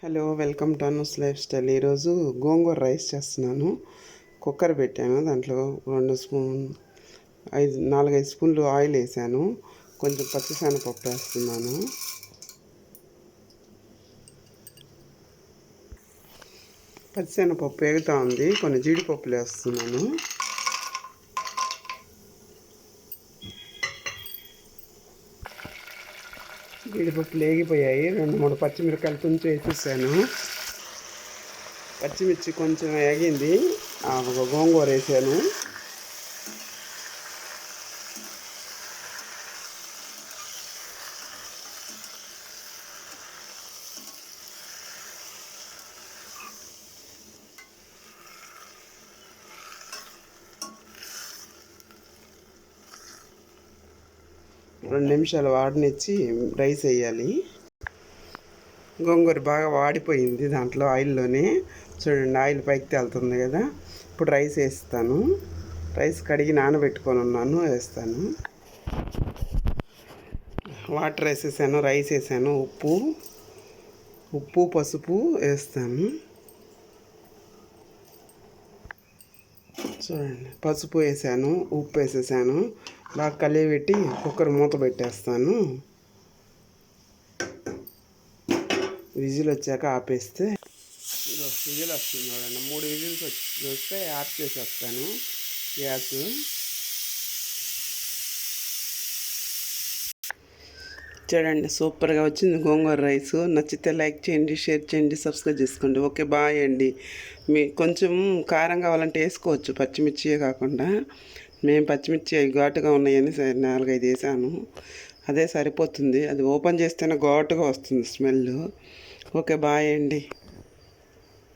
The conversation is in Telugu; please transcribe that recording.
Hello, welcome to Anu's lifestyle. ఈరోజు గోంగూర రైస్ చేస్తున్నాను. కుక్కర్ పెట్టాను, దాంట్లో 4-5 స్పూన్లు ఆయిల్ వేసాను. కొంచెం పచ్చిశనగపప్పు వేస్తున్నాను. పచ్చిశనగపప్పు వేగుతూ ఉంది. కొన్ని జీడిపప్పులు వేస్తున్నాను. జీడిపప్పులు వేగిపోయాయి. 2-3 పచ్చిమిరకాయలు తుంచి వేసేసాను. పచ్చిమిర్చి కొంచెం వేగింది, గోంగూర వేసాను. రెండు నిమిషాలు వాడనిచ్చి రైస్ వేయాలి. గోంగూర బాగా వాడిపోయింది దాంట్లో ఆయిల్లోనే. చూడండి, ఆయిల్ పైకి తేలుతుంది కదా. ఇప్పుడు రైస్ వేస్తాను. రైస్ కడిగి నానబెట్టుకొని ఉన్నాను, వేస్తాను. వాటర్ వేసేసాను, రైస్ వేసాను, ఉప్పు పసుపు వేస్తాను. చూడండి, పసుపు వేసాను, ఉప్పు వేసేసాను. బాగా కలిపెట్టి కుక్కర్ మూత పెట్టేస్తాను. విజిల్ వచ్చాక ఆపేస్తే విజిల్ వస్తుంది చూడండి. 3 విజిల్స్ వస్తే ఆఫ్ చేసేస్తాను గ్యాస్. చూడండి, సూపర్గా వచ్చింది గోంగూర రైస్. నచ్చితే లైక్ చేయండి, షేర్ చేయండి, సబ్స్క్రైబ్ చేసుకోండి. ఓకే, బాయ్ అండి. కొంచెం కారం కావాలంటే వేసుకోవచ్చు, పచ్చిమిర్చియే కాకుండా. మేము పచ్చిమిర్చి ఘాటుగా ఉన్నాయని 4-5 వేసాను. అదే సరిపోతుంది. అది ఓపెన్ చేస్తేనే ఘాటుగా వస్తుంది స్మెల్. ఓకే, బాయ్ అండి.